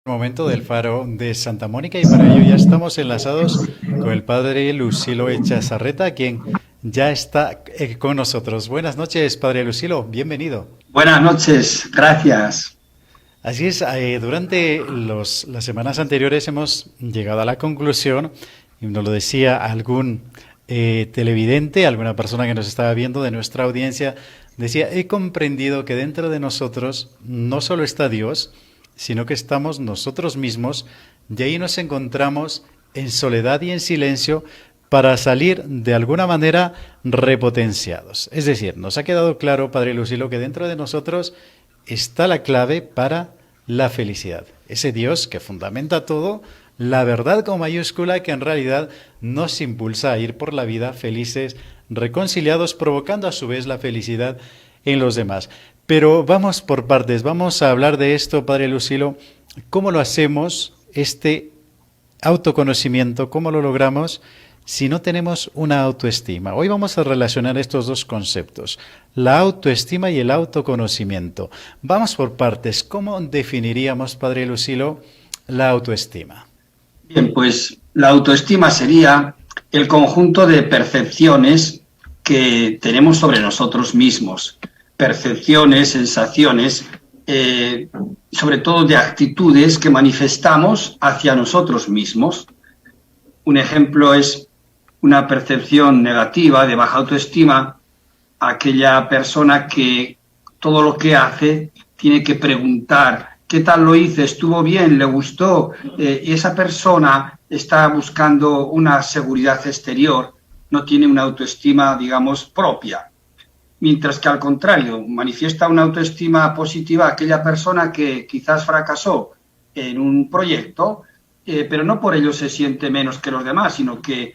Momento del Faro de Santa Mónica y para ello ya estamos enlazados con el padre Lucilo Echazarreta, quien ya está con nosotros. Buenas noches, padre Lucilo, bienvenido. Buenas noches, gracias. Así es, durante las semanas anteriores hemos llegado a la conclusión, y nos lo decía algún televidente, alguna persona que nos estaba viendo de nuestra audiencia, decía, he comprendido que dentro de nosotros no solo está Dios, sino que estamos nosotros mismos y ahí nos encontramos en soledad y en silencio para salir de alguna manera repotenciados. Es decir, nos ha quedado claro, padre Lucilo, que dentro de nosotros está la clave para la felicidad. Ese Dios que fundamenta todo, la verdad con mayúscula que en realidad nos impulsa a ir por la vida felices, reconciliados, provocando a su vez la felicidad en los demás. Pero vamos por partes, vamos a hablar de esto, padre Lucilo, cómo lo hacemos, este autoconocimiento, cómo lo logramos si no tenemos una autoestima. Hoy vamos a relacionar estos dos conceptos, la autoestima y el autoconocimiento. Vamos por partes, ¿cómo definiríamos, padre Lucilo, la autoestima? Bien, pues la autoestima sería el conjunto de percepciones que tenemos sobre nosotros mismos, percepciones, sensaciones, sobre todo de actitudes que manifestamos hacia nosotros mismos. Un ejemplo es una percepción negativa de baja autoestima, aquella persona que todo lo que hace tiene que preguntar ¿qué tal lo hice? ¿Estuvo bien? ¿Le gustó? Y esa persona está buscando una seguridad exterior, no tiene una autoestima, digamos, propia. Mientras que al contrario, manifiesta una autoestima positiva aquella persona que quizás fracasó en un proyecto, pero no por ello se siente menos que los demás, sino que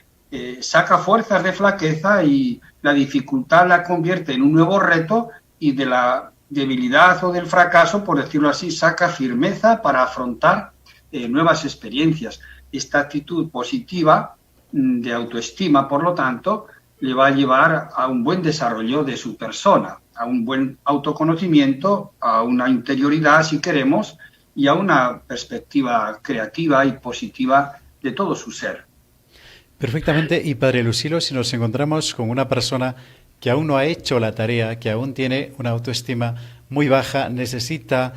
saca fuerzas de flaqueza y la dificultad la convierte en un nuevo reto y de la debilidad o del fracaso, por decirlo así, saca firmeza para afrontar nuevas experiencias. Esta actitud positiva de autoestima, por lo tanto, le va a llevar a un buen desarrollo de su persona, a un buen autoconocimiento, a una interioridad, si queremos, y a una perspectiva creativa y positiva de todo su ser. Perfectamente. Y padre Lucilo, si nos encontramos con una persona que aún no ha hecho la tarea, que aún tiene una autoestima muy baja, necesita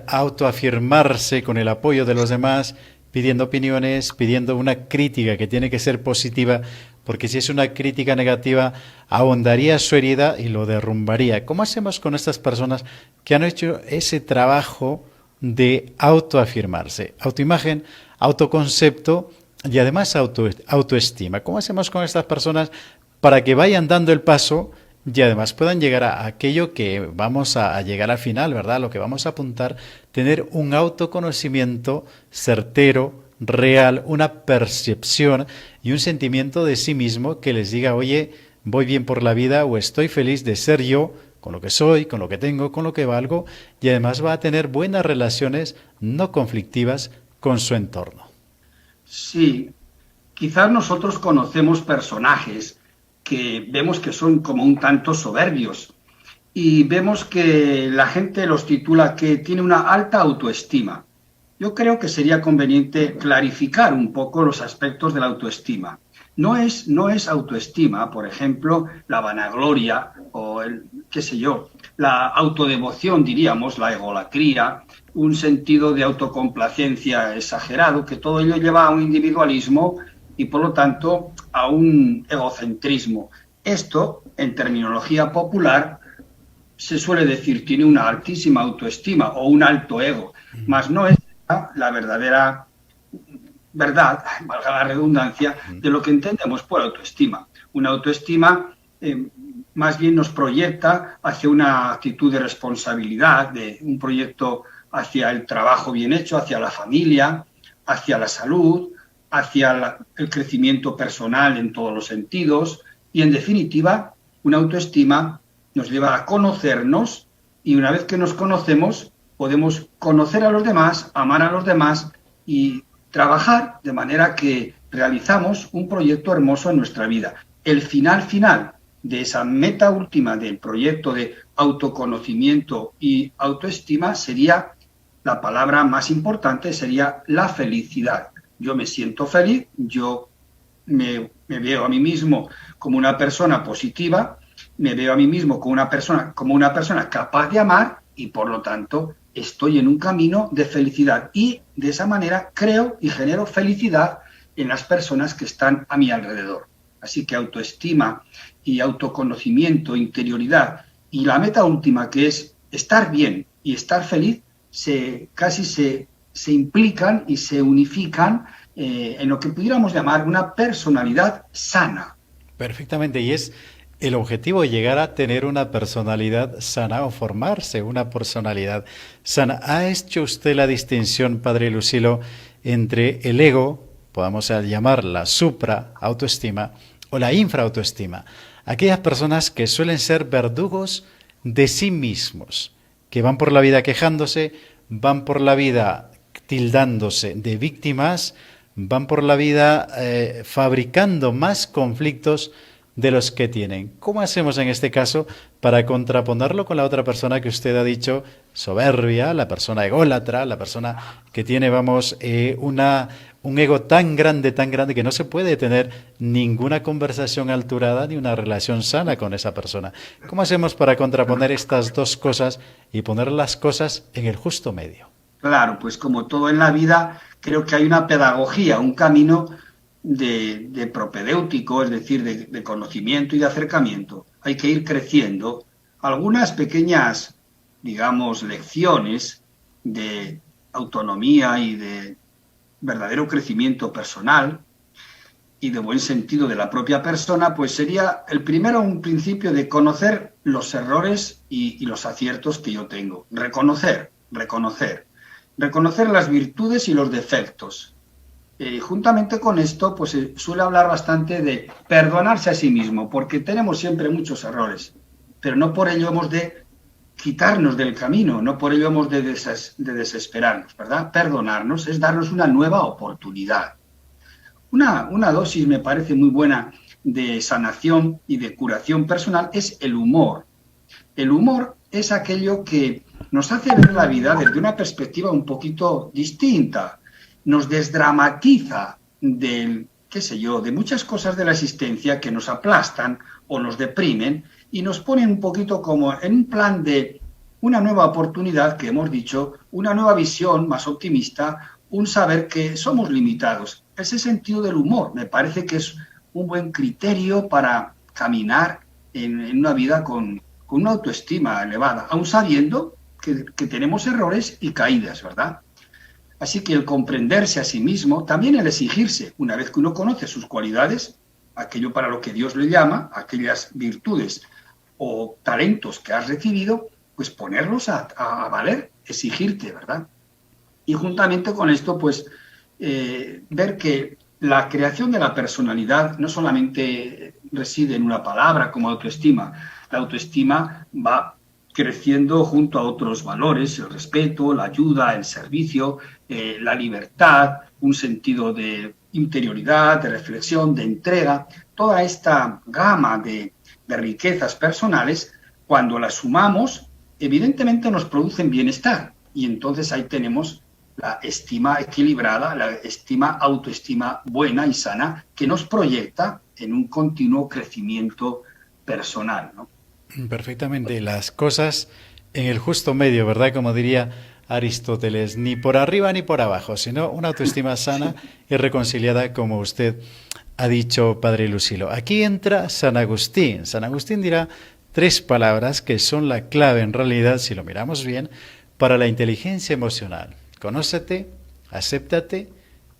autoafirmarse con el apoyo de los demás, pidiendo opiniones, pidiendo una crítica que tiene que ser positiva, porque si es una crítica negativa, ahondaría su herida y lo derrumbaría. ¿Cómo hacemos con estas personas que han hecho ese trabajo de autoafirmarse? Autoimagen, autoconcepto y además autoestima. ¿Cómo hacemos con estas personas para que vayan dando el paso y además puedan llegar a aquello que vamos a llegar al final, ¿verdad? Lo que vamos a apuntar, tener un autoconocimiento certero, real, una percepción y un sentimiento de sí mismo que les diga, oye, voy bien por la vida o estoy feliz de ser yo, con lo que soy, con lo que tengo, con lo que valgo, y además va a tener buenas relaciones no conflictivas con su entorno. Sí, quizás nosotros conocemos personajes que vemos que son como un tanto soberbios y vemos que la gente los titula que tiene una alta autoestima. Yo creo que sería conveniente clarificar un poco los aspectos de la autoestima. No es autoestima, por ejemplo, la vanagloria o la autodevoción, diríamos, la egolatría, un sentido de autocomplacencia exagerado, que todo ello lleva a un individualismo y, por lo tanto, a un egocentrismo. Esto, en terminología popular, se suele decir tiene una altísima autoestima o un alto ego, mas no es la verdadera verdad, valga la redundancia, de lo que entendemos por autoestima. Una autoestima más bien nos proyecta hacia una actitud de responsabilidad, de un proyecto hacia el trabajo bien hecho, hacia la familia, hacia la salud, hacia el crecimiento personal en todos los sentidos y, en definitiva, una autoestima nos lleva a conocernos y una vez que nos conocemos podemos conocer a los demás, amar a los demás y trabajar de manera que realizamos un proyecto hermoso en nuestra vida. El final de esa meta última del proyecto de autoconocimiento y autoestima sería la palabra más importante sería la felicidad. Yo me siento feliz, yo me veo a mí mismo como una persona positiva, me veo a mí mismo como una persona capaz de amar y por lo tanto estoy en un camino de felicidad y de esa manera creo y genero felicidad en las personas que están a mi alrededor. Así que autoestima y autoconocimiento, interioridad y la meta última, que es estar bien y estar feliz, casi se implican y se unifican en lo que pudiéramos llamar una personalidad sana. Perfectamente, y es el objetivo llegar a tener una personalidad sana o formarse una personalidad sana. ¿Ha hecho usted la distinción, Padre Lucilo, entre el ego, podamos llamar la supra autoestima, o la infraautoestima? Aquellas personas que suelen ser verdugos de sí mismos, que van por la vida quejándose, van por la vida tildándose de víctimas, van por la vida fabricando más conflictos de los que tienen. ¿Cómo hacemos en este caso para contraponerlo con la otra persona que usted ha dicho, soberbia, la persona ególatra, la persona que tiene, un ego tan grande que no se puede tener ninguna conversación alturada ni una relación sana con esa persona? ¿Cómo hacemos para contraponer estas dos cosas y poner las cosas en el justo medio? Claro, pues como todo en la vida, creo que hay una pedagogía, un camino de propedéutico, es decir, de conocimiento y de acercamiento. Hay que ir creciendo. Algunas pequeñas, digamos, lecciones de autonomía y de verdadero crecimiento personal y de buen sentido de la propia persona, pues sería el primero un principio de conocer los errores y los aciertos que yo tengo. Reconocer las virtudes y los defectos. Juntamente con esto, pues se suele hablar bastante de perdonarse a sí mismo, porque tenemos siempre muchos errores, pero no por ello hemos de quitarnos del camino, no por ello hemos de desesperarnos, ¿verdad? Perdonarnos es darnos una nueva oportunidad. Una dosis me parece muy buena de sanación y de curación personal es el humor. El humor es aquello que nos hace ver la vida desde una perspectiva un poquito distinta, nos desdramatiza de muchas cosas de la existencia que nos aplastan o nos deprimen y nos ponen un poquito como en un plan de una nueva oportunidad que hemos dicho, una nueva visión más optimista, un saber que somos limitados. Ese sentido del humor me parece que es un buen criterio para caminar en una vida con una autoestima elevada, aun sabiendo que tenemos errores y caídas, ¿verdad? Así que el comprenderse a sí mismo, también el exigirse, una vez que uno conoce sus cualidades, aquello para lo que Dios le llama, aquellas virtudes o talentos que has recibido, pues ponerlos a valer, exigirte, ¿verdad? Y juntamente con esto, pues ver que la creación de la personalidad no solamente reside en una palabra como autoestima, la autoestima va creciendo junto a otros valores, el respeto, la ayuda, el servicio, la libertad, un sentido de interioridad, de reflexión, de entrega, toda esta gama de riquezas personales, cuando las sumamos, evidentemente nos producen bienestar y entonces ahí tenemos la estima equilibrada, la autoestima buena y sana que nos proyecta en un continuo crecimiento personal, ¿no? Perfectamente, las cosas en el justo medio, ¿verdad? Como diría Aristóteles, ni por arriba ni por abajo, sino una autoestima sana y reconciliada, como usted ha dicho, Padre Lucilo. Aquí entra San Agustín. San Agustín dirá 3 palabras que son la clave, en realidad, si lo miramos bien, para la inteligencia emocional. Conócete, acéptate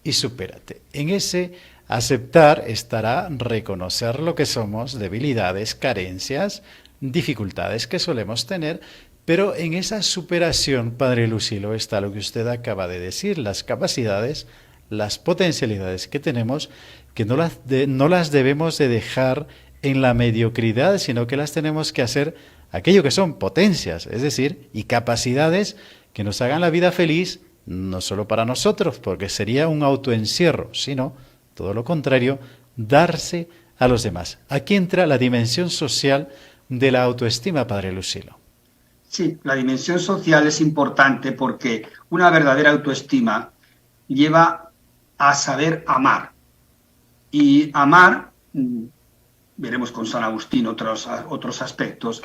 y supérate. En ese aceptar estará reconocer lo que somos, debilidades, carencias, dificultades que solemos tener, pero en esa superación, Padre Lucilo, está lo que usted acaba de decir, las capacidades, las potencialidades que tenemos, que no las debemos de dejar en la mediocridad, sino que las tenemos que hacer aquello que son potencias, es decir, y capacidades que nos hagan la vida feliz, no solo para nosotros, porque sería un autoencierro, sino, todo lo contrario, darse a los demás. Aquí entra la dimensión social de la autoestima, Padre Lucilo. Sí, la dimensión social es importante porque una verdadera autoestima lleva a saber amar. Y amar, veremos con San Agustín otros aspectos,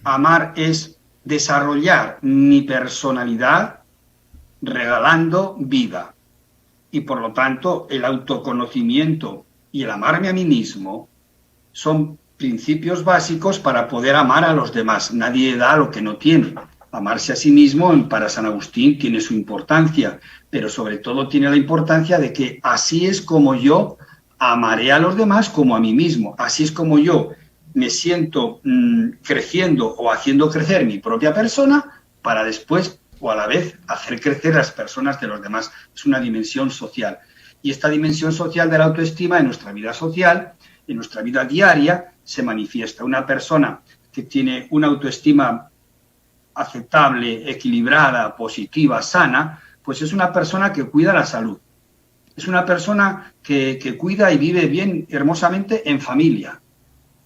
amar es desarrollar mi personalidad regalando vida. Y por lo tanto, el autoconocimiento y el amarme a mí mismo son principios básicos para poder amar a los demás. Nadie da lo que no tiene. Amarse a sí mismo, para San Agustín, tiene su importancia, pero sobre todo tiene la importancia de que así es como yo amaré a los demás como a mí mismo. Así es como yo me siento creciendo o haciendo crecer mi propia persona para después o a la vez hacer crecer las personas de los demás. Es una dimensión social. Y esta dimensión social de la autoestima en nuestra vida social, en nuestra vida diaria, se manifiesta. Una persona que tiene una autoestima aceptable, equilibrada, positiva, sana, pues es una persona que cuida la salud. Es una persona que cuida y vive bien, hermosamente, en familia.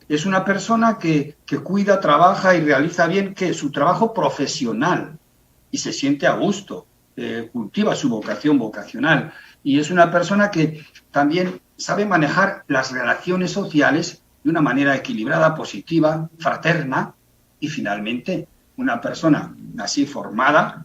Es una persona que cuida, trabaja y realiza bien su trabajo profesional y se siente a gusto, cultiva su vocación vocacional. Y es una persona que también sabe manejar las relaciones sociales de una manera equilibrada, positiva, fraterna, y finalmente una persona así formada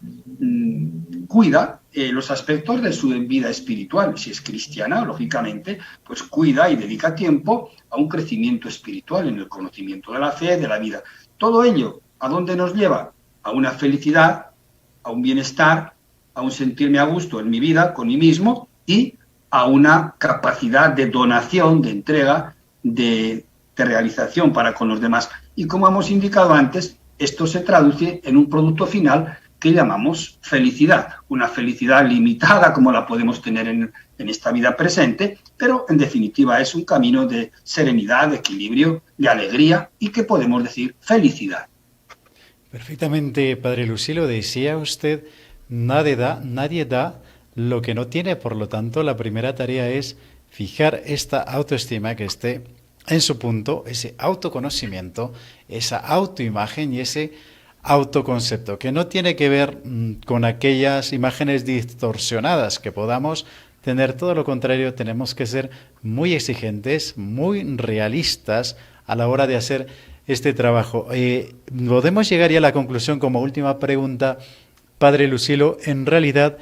cuida los aspectos de su vida espiritual. Si es cristiana, lógicamente, pues cuida y dedica tiempo a un crecimiento espiritual en el conocimiento de la fe, de la vida. Todo ello, ¿a dónde nos lleva? A una felicidad, a un bienestar, a un sentirme a gusto en mi vida, con mí mismo, y a una capacidad de donación, de entrega, de realización para con los demás. Y como hemos indicado antes, esto se traduce en un producto final que llamamos felicidad, una felicidad limitada como la podemos tener en esta vida presente, pero en definitiva es un camino de serenidad, de equilibrio, de alegría y que podemos decir felicidad. Perfectamente, Padre Lucilo, decía usted, nadie da lo que no tiene, por lo tanto la primera tarea es fijar esta autoestima que esté en su punto, ese autoconocimiento, esa autoimagen y ese autoconcepto, que no tiene que ver con aquellas imágenes distorsionadas que podamos tener, todo lo contrario, tenemos que ser muy exigentes, muy realistas a la hora de hacer este trabajo. Podemos llegar ya a la conclusión como última pregunta, Padre Lucilo, en realidad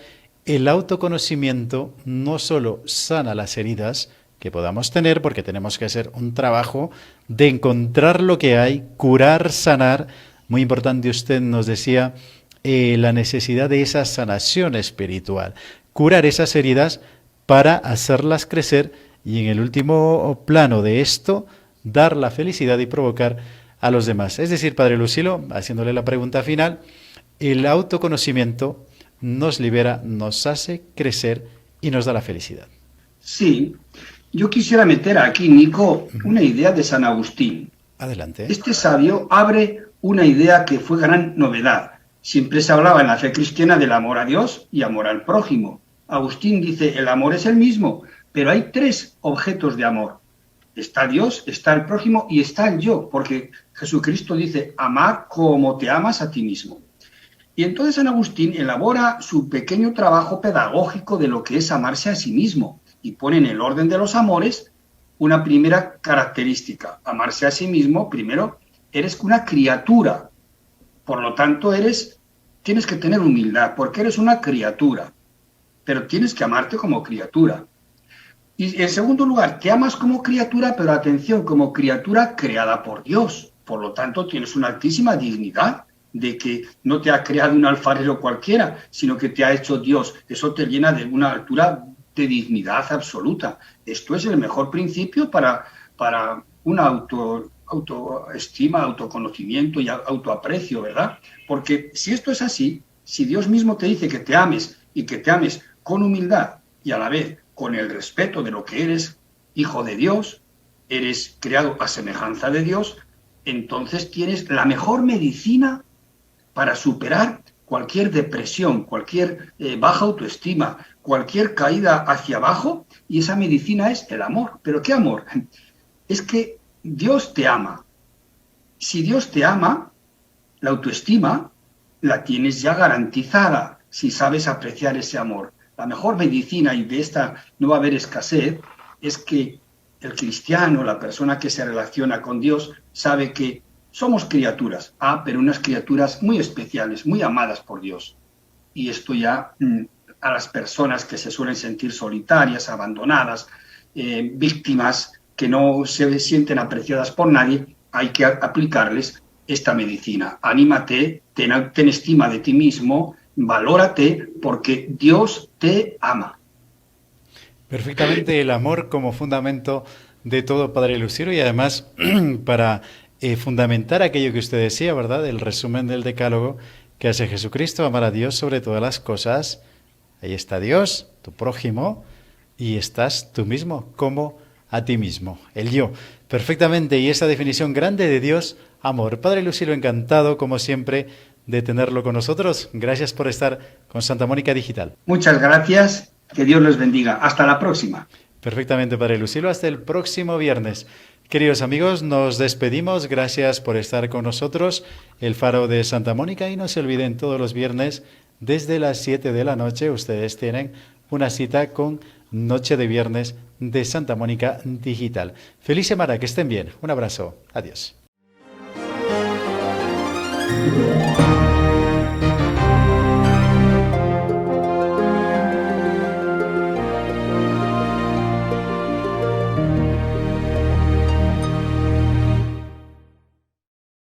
el autoconocimiento no solo sana las heridas que podamos tener, porque tenemos que hacer un trabajo de encontrar lo que hay, curar, sanar. Muy importante, usted nos decía la necesidad de esa sanación espiritual, curar esas heridas para hacerlas crecer y en el último plano de esto, dar la felicidad y provocar a los demás. Es decir, Padre Lucilo, haciéndole la pregunta final, el autoconocimiento nos libera, nos hace crecer y nos da la felicidad. Sí, yo quisiera meter aquí, Nico, una idea de San Agustín. Adelante. Este sabio abre una idea que fue gran novedad. Siempre se hablaba en la fe cristiana del amor a Dios y amor al prójimo. Agustín dice, el amor es el mismo, pero hay tres objetos de amor. Está Dios, está el prójimo y está el yo, porque Jesucristo dice, amar como te amas a ti mismo. Y entonces San Agustín elabora su pequeño trabajo pedagógico de lo que es amarse a sí mismo y pone en el orden de los amores una primera característica. Amarse a sí mismo, primero, eres una criatura, por lo tanto tienes que tener humildad, porque eres una criatura, pero tienes que amarte como criatura. Y en segundo lugar, te amas como criatura, pero atención, como criatura creada por Dios, por lo tanto tienes una altísima dignidad de que no te ha creado un alfarero cualquiera, sino que te ha hecho Dios. Eso te llena de una altura de dignidad absoluta. Esto es el mejor principio para una autoestima, autoconocimiento y autoaprecio, ¿verdad? Porque si esto es así, si Dios mismo te dice que te ames y que te ames con humildad y a la vez con el respeto de lo que eres, hijo de Dios, eres creado a semejanza de Dios, entonces tienes la mejor medicina para superar cualquier depresión, cualquier baja autoestima, cualquier caída hacia abajo, y esa medicina es el amor. ¿Pero qué amor? Es que Dios te ama. Si Dios te ama, la autoestima la tienes ya garantizada si sabes apreciar ese amor. La mejor medicina, y de esta no va a haber escasez, es que el cristiano, la persona que se relaciona con Dios, sabe que somos criaturas, pero unas criaturas muy especiales, muy amadas por Dios. Y esto ya a las personas que se suelen sentir solitarias, abandonadas, víctimas que no se sienten apreciadas por nadie, hay que aplicarles esta medicina. Anímate, ten estima de ti mismo, valórate, porque Dios te ama. Perfectamente, el amor como fundamento de todo, Padre Lucero, y además para fundamentar aquello que usted decía, ¿verdad? El resumen del decálogo que hace Jesucristo, amar a Dios sobre todas las cosas. Ahí está Dios, tu prójimo, y estás tú mismo, como a ti mismo, el yo. Perfectamente, y esa definición grande de Dios, amor. Padre Lucero, encantado, como siempre, de tenerlo con nosotros. Gracias por estar con Santa Mónica Digital. Muchas gracias, que Dios les bendiga. Hasta la próxima. Perfectamente, Padre Lucilo, hasta el próximo viernes. Queridos amigos, nos despedimos. Gracias por estar con nosotros. El Faro de Santa Mónica, y no se olviden, todos los viernes desde las 7 de la noche ustedes tienen una cita con Noche de Viernes de Santa Mónica Digital. Feliz semana, que estén bien. Un abrazo. Adiós.